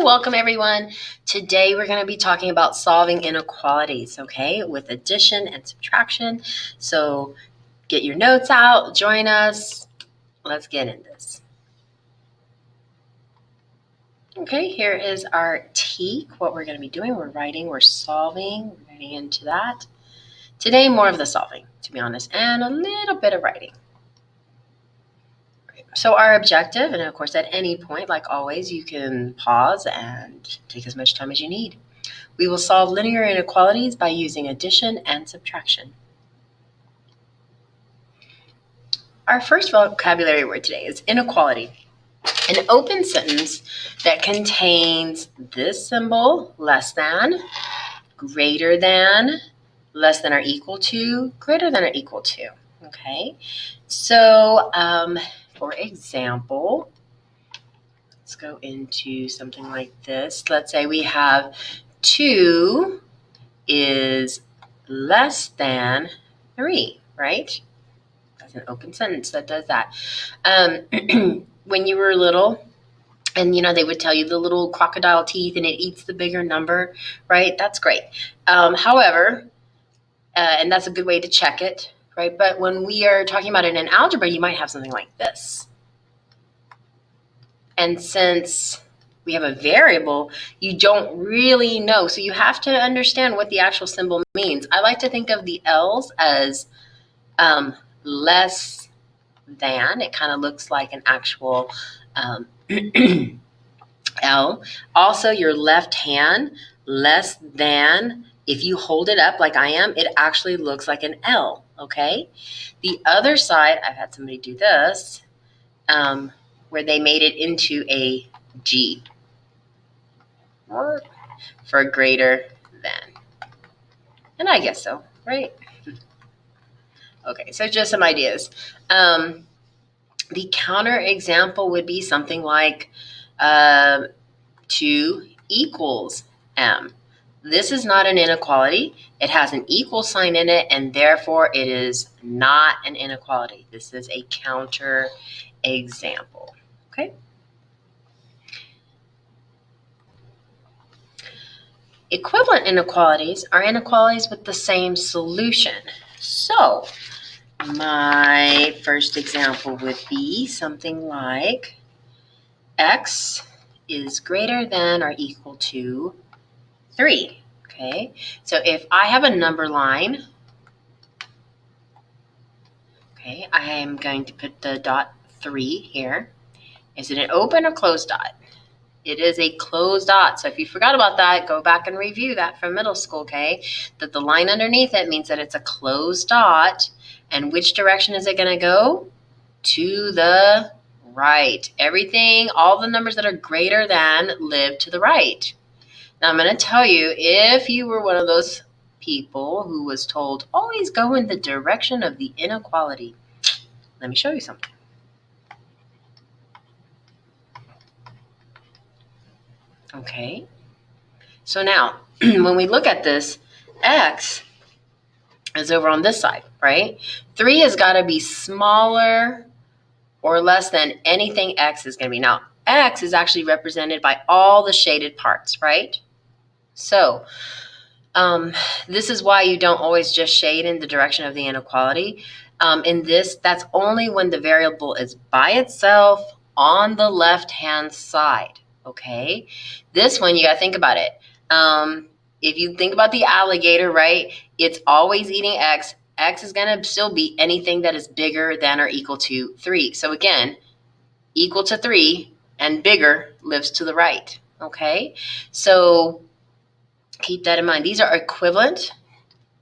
welcome everyone. Today we're going to be talking about solving inequalities, okay, with addition and subtraction. So get your notes out, join us. Let's get into this. Okay, here is our T. What we're going to be doing, we're solving, we're getting into that. Today, more of the solving, to be honest, and a little bit of writing. So our objective, and of course at any point, like always, you can pause and take as much time as you need. We will solve linear inequalities by using addition and subtraction. Our first vocabulary word today is inequality. An open sentence that contains this symbol, less than, greater than, less than or equal to, greater than or equal to. Okay, so for example, let's go into something like this. Let's say we have 2 is less than 3, right? That's an open sentence that does that. When you were little, and they would tell you the little crocodile teeth and it eats the bigger number, right? That's great. However, and that's a good way to check it, right? But when we are talking about it in algebra, you might have something like this. And since we have a variable, you don't really know. So you have to understand what the actual symbol means. I like to think of the L's as less than. It kind of looks like an actual L. Also, your left hand, less than, if you hold it up like I am, it actually looks like an L, okay? The other side, I've had somebody do this, where they made it into a G for greater than. And I guess so, right? Okay, so just some ideas. The counter example would be something like 2 equals M. This is not an inequality. It has an equal sign in it, and therefore it is not an inequality. This is a counter example, okay? Equivalent inequalities are inequalities with the same solution. So my first example would be something like x is greater than or equal to 3. Okay, so if I have a number line, okay, I am going to put the dot 3 here. Is it an open or closed dot? It is a closed dot. So if you forgot about that, go back and review that from middle school, okay? That the line underneath it means that it's a closed dot. And which direction is it going to go? To the right. Everything, all the numbers that are greater than live to the right. Now I'm going to tell you, if you were one of those people who was told, always go in the direction of the inequality, let me show you something. Okay, so now when we look at this, x is over on this side, right? 3 has got to be smaller or less than anything x is going to be. Now, x is actually represented by all the shaded parts, right? So this is why you don't always just shade in the direction of the inequality. In this, that's only when the variable is by itself on the left-hand side, okay? This one, you got to think about it. If you think about the alligator, right, it's always eating x. X is going to still be anything that is bigger than or equal to 3. So again, equal to 3 and bigger lives to the right, okay? So keep that in mind. These are equivalent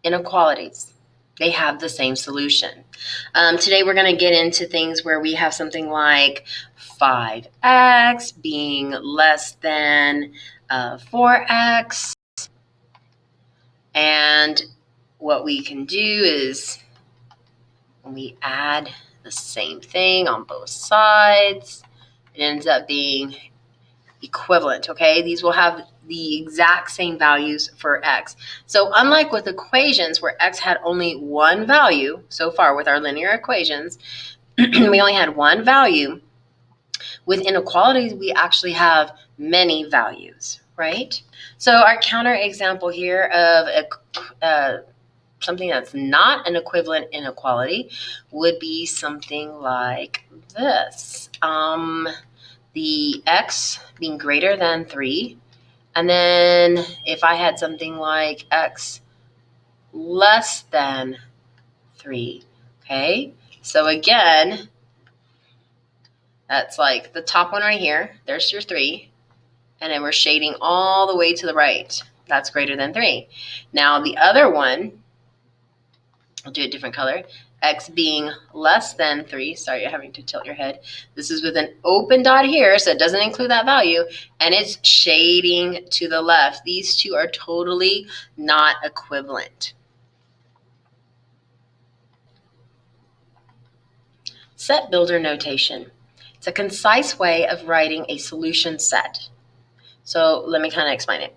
inequalities. They have the same solution. Today we're going to get into things where we have something like 5x being less than 4x. And what we can do is when we add the same thing on both sides, it ends up being equivalent, okay? These will have the exact same values for x. So unlike with equations where x had only one value, so far with our linear equations, we only had one value, With inequalities, we actually have many values, right? So our counterexample here of something that's not an equivalent inequality would be something like this. The x being greater than 3, and then if I had something like x less than 3, okay? So again, that's like the top one right here. There's your 3. And then we're shading all the way to the right. That's greater than 3. Now the other one, I'll do a different color. X being less than 3. Sorry, you're having to tilt your head. This is with an open dot here, so it doesn't include that value. And it's shading to the left. These two are totally not equivalent. Set builder notation. It's a concise way of writing a solution set. So let me kind of explain it.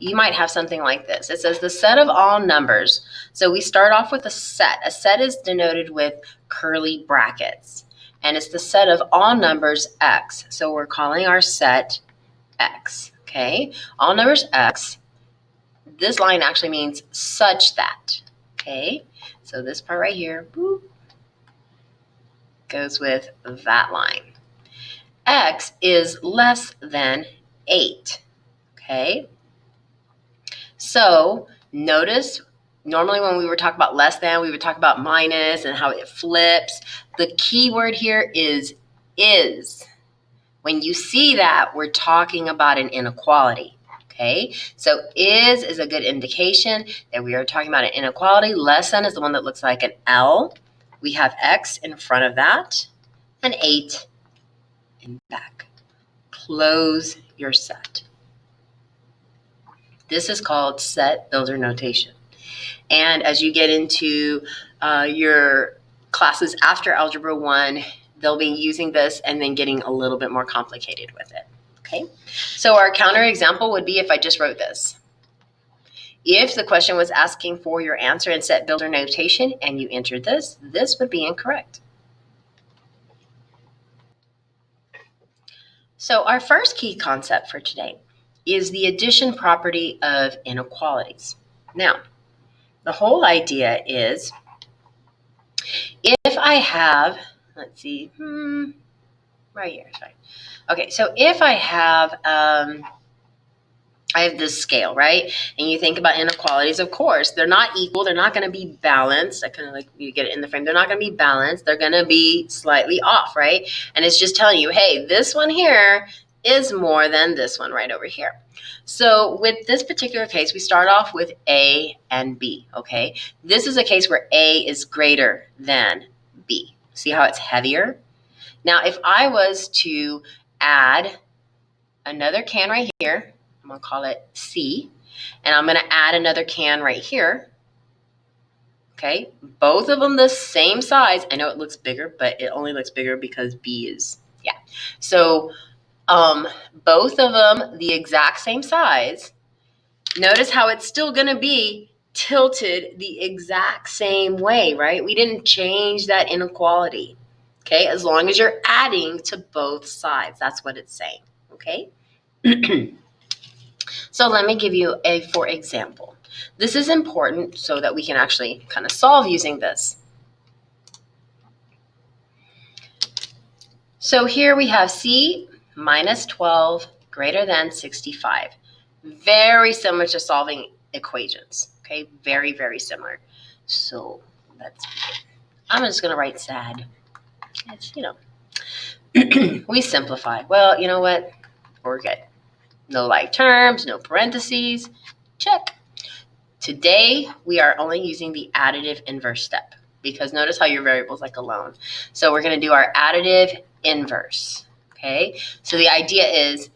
You might have something like this. It says the set of all numbers. So we start off with a set. A set is denoted with curly brackets. And it's the set of all numbers x. So we're calling our set x. Okay? All numbers x. This line actually means such that. Okay? So this part right here, boop, goes with that line. X is less than 8. Okay? So notice, normally when we were talking about less than, we would talk about minus and how it flips. The key word here is. When you see that, we're talking about an inequality. Okay, so is a good indication that we are talking about an inequality. Less than is the one that looks like an L. We have X in front of that and 8 in back. Close your set. This is called set builder notation. And as you get into your classes after Algebra 1, they'll be using this and then getting a little bit more complicated with it. Okay, so our counterexample would be if I just wrote this. If the question was asking for your answer in set builder notation and you entered this, this would be incorrect. So our first key concept for today is the addition property of inequalities. Now, the whole idea is if I have, let's see, right here, sorry. Okay, so if I have this scale, right? And you think about inequalities, of course, they're not equal. They're not going to be balanced. I kind of like you get it in the frame. They're not going to be balanced. They're going to be slightly off, right? And it's just telling you, hey, this one here is more than this one right over here. So with this particular case, we start off with A and B, okay? This is a case where A is greater than B. See how it's heavier? Now, if I was to add another can right here, I'm going to call it C, and I'm going to add another can right here. Okay, both of them the same size. I know it looks bigger, but it only looks bigger because B is, yeah. So both of them the exact same size. Notice how it's still going to be tilted the exact same way, right? We didn't change that inequality. Okay, as long as you're adding to both sides. That's what it's saying, okay? So let me give you a for example. This is important so that we can actually kind of solve using this. So here we have C minus 12 greater than 65. Very similar to solving equations, okay? Very, very similar. So I'm just going to write sad. It's, we simplify. Well, you know what? We're good. No like terms, no parentheses. Check. Today, we are only using the additive inverse step because notice how your variable is like alone. So we're going to do our additive inverse, okay? So the idea is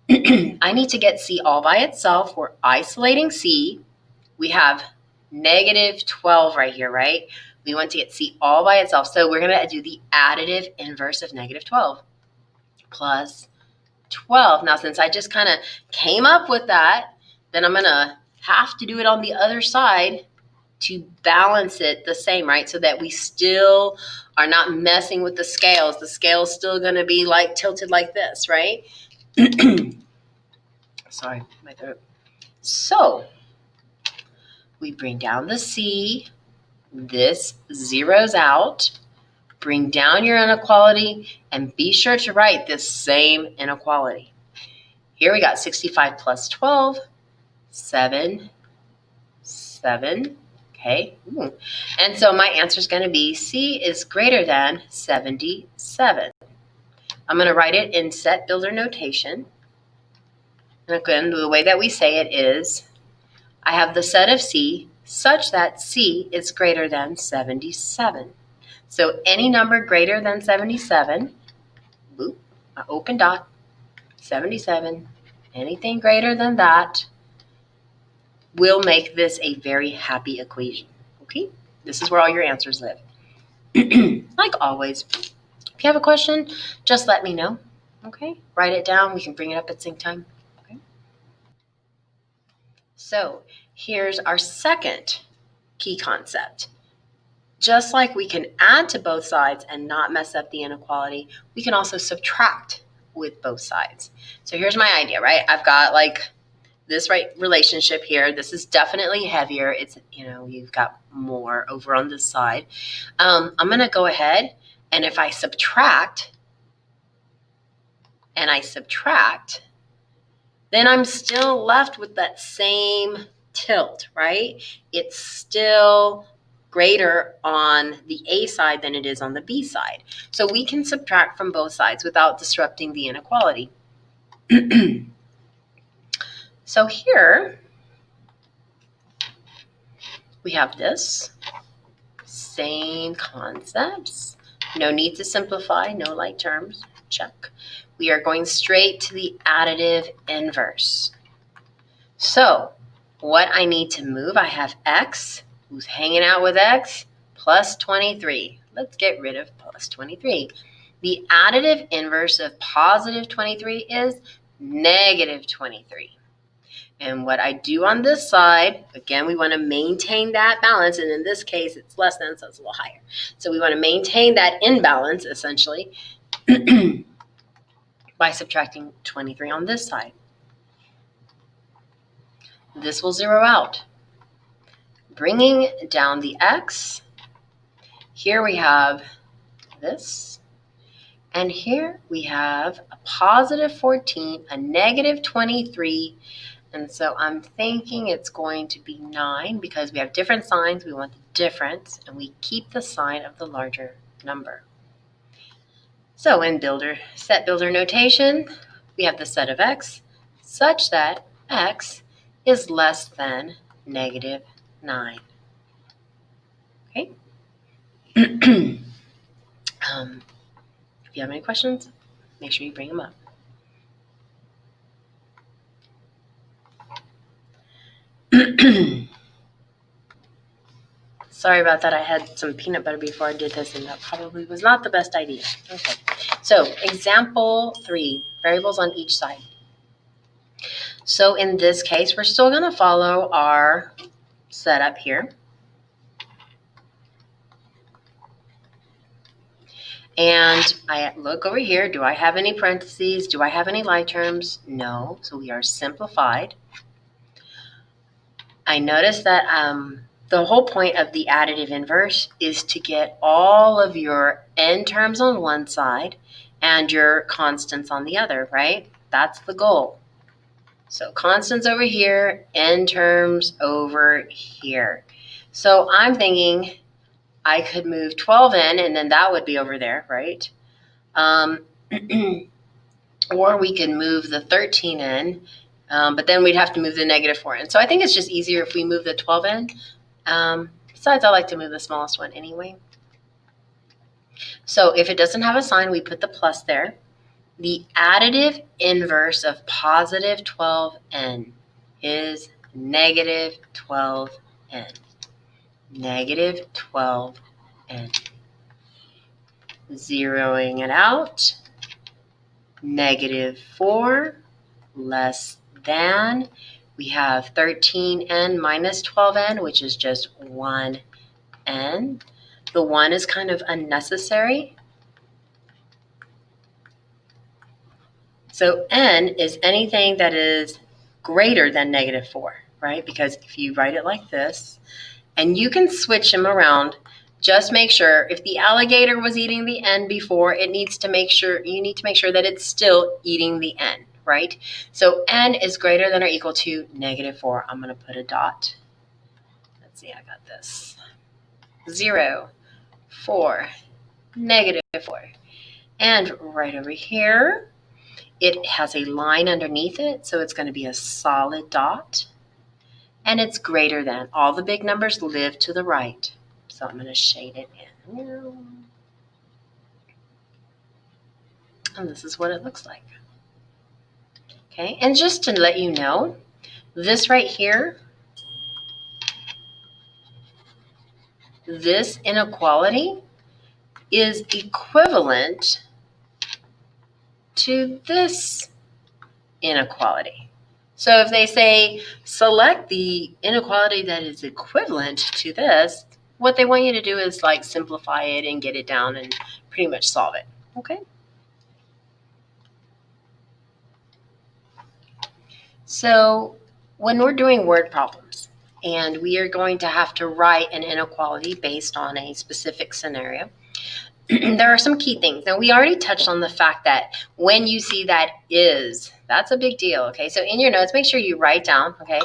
I need to get C all by itself. We're isolating C. We have negative 12 right here, right? We want to get C all by itself. So we're going to do the additive inverse of negative 12 plus 12. Now, since I just kind of came up with that, then I'm going to have to do it on the other side. to balance it the same, right? So that we still are not messing with the scales. The scale's still going to be like tilted like this, right? Sorry, my throat. So we bring down the C. This zeroes out. Bring down your inequality and be sure to write this same inequality. Here we got 65 plus 12, 7, 7. Okay. Ooh. And so my answer is going to be C is greater than 77. I'm going to write it in set builder notation. And again, the way that we say it is, I have the set of C such that C is greater than 77. So any number greater than 77, boop, an open dot, 77, anything greater than that will make this a very happy equation. Okay, this is where all your answers live. Like always, if you have a question, just let me know. Okay, write it down. We can bring it up at sync time. Okay. So here's our second key concept. Just like we can add to both sides and not mess up the inequality, we can also subtract with both sides. So here's my idea, right? I've got like this right relationship here. This is definitely heavier. It's, you've got more over on this side. I'm going to go ahead, and if I subtract, then I'm still left with that same tilt, right? It's still greater on the A side than it is on the B side. So we can subtract from both sides without disrupting the inequality. So here we have this. Same concepts. No need to simplify, no like terms. Check. We are going straight to the additive inverse. So what I need to move, I have x, who's hanging out with x, plus 23. Let's get rid of plus 23. The additive inverse of positive 23 is negative 23. And what I do on this side, again, we want to maintain that balance. And in this case, it's less than, so it's a little higher. So we want to maintain that imbalance, essentially, by subtracting 23 on this side. This will zero out. Bringing down the x, here we have this. And here we have a positive 14, a negative 23, and so I'm thinking it's going to be 9 because we have different signs. We want the difference, and we keep the sign of the larger number. So in set builder notation, we have the set of x such that x is less than negative 9. Okay? If you have any questions, make sure you bring them up. Sorry about that. I had some peanut butter before I did this, and that probably was not the best idea. Okay. So example 3, variables on each side. So in this case, we're still going to follow our setup here. And I look over here. Do I have any parentheses? Do I have any like terms? No. So we are simplified. I notice that the whole point of the additive inverse is to get all of your n terms on one side and your constants on the other, right? That's the goal. So constants over here, n terms over here. So I'm thinking I could move 12n, and then that would be over there, right? Or we could move the 13n, but then we'd have to move the negative 4n. So I think it's just easier if we move the 12n. Besides, I like to move the smallest one anyway. So if it doesn't have a sign, we put the plus there. The additive inverse of positive 12n is negative 12n. Negative 12n. Zeroing it out. Negative 4 less than. We have 13n minus 12n, which is just 1n. The 1 is kind of unnecessary. So n is anything that is greater than negative 4, right? Because if you write it like this, and you can switch them around, just make sure if the alligator was eating the n before, you need to make sure that it's still eating the n, right? So n is greater than or equal to negative 4. I'm going to put a dot. Let's see, I got this. 0, 4, negative 4. And right over here, it has a line underneath it, so it's going to be a solid dot. And it's greater than. All the big numbers live to the right. So I'm going to shade it in. And this is what it looks like. Okay, and just to let you know, this right here, this inequality is equivalent to this inequality. So if they say select the inequality that is equivalent to this, what they want you to do is like simplify it and get it down and pretty much solve it. Okay. So when we're doing word problems and we are going to have to write an inequality based on a specific scenario, there are some key things. Now, we already touched on the fact that when you see that is, that's a big deal, okay? So in your notes, make sure you write down, okay,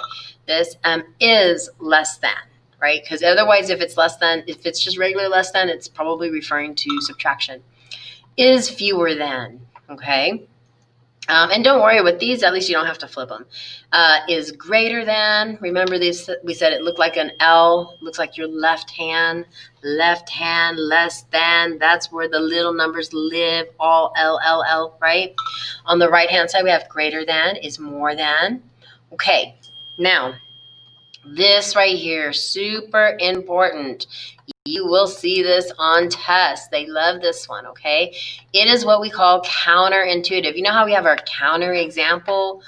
this is less than, right? Because otherwise, if it's just regular less than, it's probably referring to subtraction. Is fewer than, okay? And don't worry with these, at least you don't have to flip them. Is greater than, remember this, we said it looked like an L, looks like your left hand, less than, that's where the little numbers live, all L, L, L, right? On the right hand side, we have greater than, is more than. Okay, now, this right here, super important. You will see this on tests. They love this one, okay? It is what we call counterintuitive. You know how we have our counter example,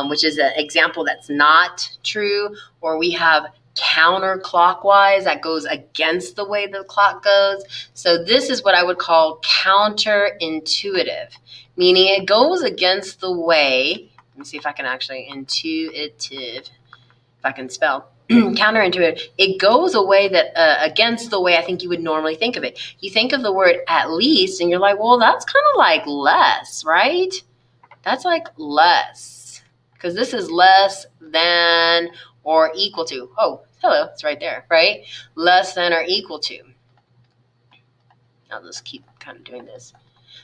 which is an example that's not true, or we have counterclockwise that goes against the way the clock goes. So this is what I would call counterintuitive, meaning it goes against the way, let me see if I can actually, intuitive, if I can spell. Counterintuitive. It goes away that against the way I think you would normally think of it. You think of the word at least, and you're like, well, that's kind of like less, right? That's like less, because this is less than or equal to. Oh, hello, it's right there, right? Less than or equal to. I'll just keep kind of doing this.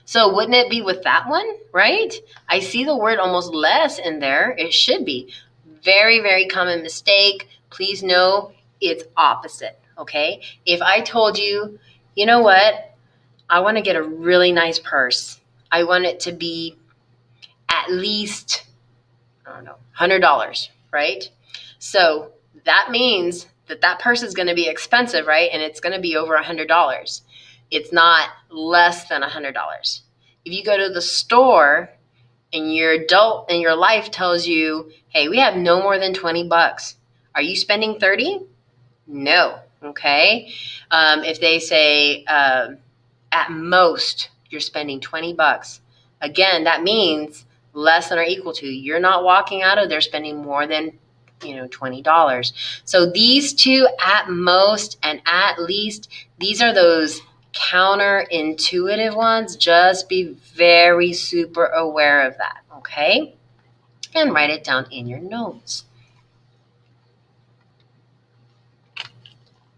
So wouldn't it be with that one, right? I see the word almost less in there. It should be. Very, very common mistake. Please know it's opposite, okay? If I told you, you know what? I want to get a really nice purse. I want it to be at least, I don't know, $100, right? So that means that purse is going to be expensive, right? And it's going to be over $100. It's not less than $100. If you go to the store and your adult in your life tells you, hey, we have no more than 20 bucks. Are you spending 30? No. Okay. If they say at most you're spending 20 bucks, again, that means less than or equal to. You're not walking out of there spending more than $20. So these two, at most and at least, these are those counterintuitive ones. Just be very super aware of that, okay? And write it down in your notes.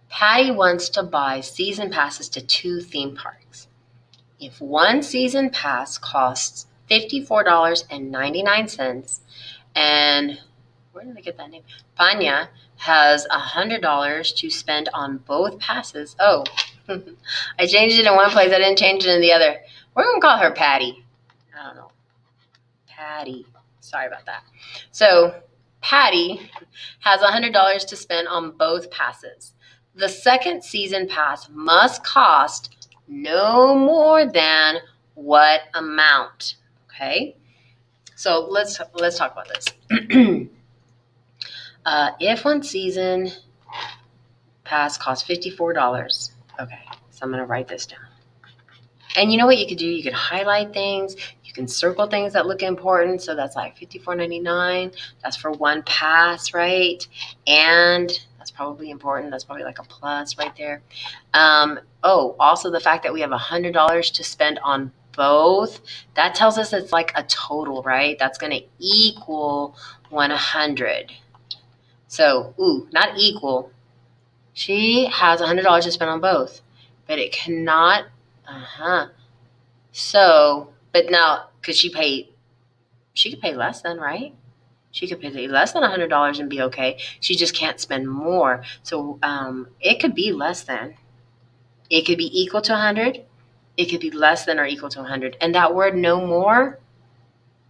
Patty wants to buy season passes to 2 theme parks. If one season pass costs $54.99 and where did I get that name? Panya has $100 to spend on both passes. Oh, I changed it in one place. I didn't change it in the other. We're going to call her Patty. I don't know. Patty. Sorry about that. So Patty has $100 to spend on both passes. The second season pass must cost no more than what amount? Okay. So let's talk about this. If one season pass costs $54. Okay, so I'm going to write this down. And you know what you could do? You could highlight things. You can circle things that look important. So that's like $54.99. That's for one pass, right? And that's probably important. That's probably like a plus right there. Also the fact that we have $100 to spend on both, that tells us it's like a total, right? That's going to equal 100. So, not equal. She has $100 to spend on both, but it cannot. So, but now, could she could pay less than, right? She could pay less than $100 and be okay. She just can't spend more. So, it could be less than. It could be equal to 100. It could be less than or equal to 100. And that word no more,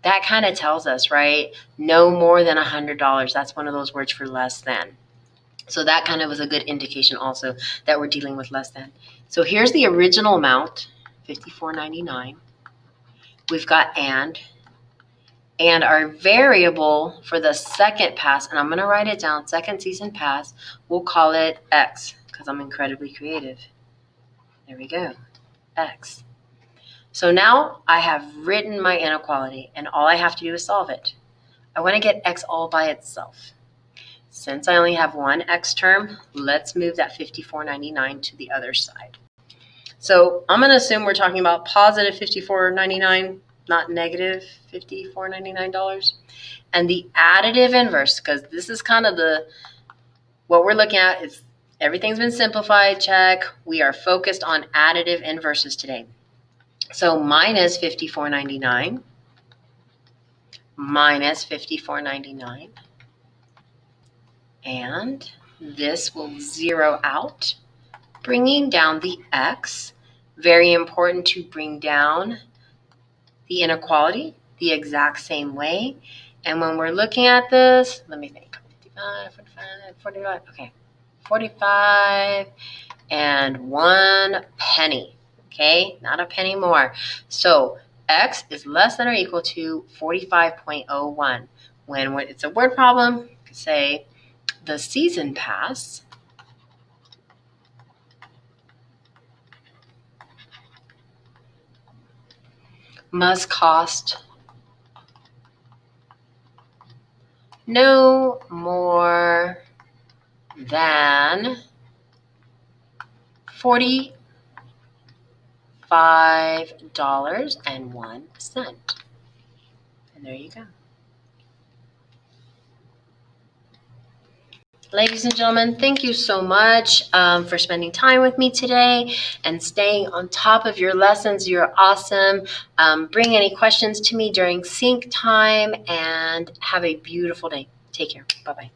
that kind of tells us, right? No more than $100. That's one of those words for less than. So that kind of was a good indication also that we're dealing with less than. So here's the original amount, $54.99. We've got and our variable for the second pass, and I'm going to write it down, second season pass, we'll call it X because I'm incredibly creative. There we go, X. So now I have written my inequality, and all I have to do is solve it. I want to get X all by itself. Since I only have one X term, let's move that $54.99 to the other side. So I'm going to assume we're talking about positive $54.99, not negative $54.99. And the additive inverse, because this is kind of what we're looking at is everything's been simplified, check. We are focused on additive inverses today. So minus $54.99 minus $54.99. And this will zero out, bringing down the X. Very important to bring down the inequality the exact same way. And when we're looking at this, let me think, 55, 45, 45, okay, 45 and 1 penny, okay, not a penny more. So X is less than or equal to 45.01. When it's a word problem, you could say the season pass must cost no more than $45.01. And there you go. Ladies and gentlemen, thank you so much for spending time with me today and staying on top of your lessons. You're awesome. Bring any questions to me during sync time and have a beautiful day. Take care. Bye-bye.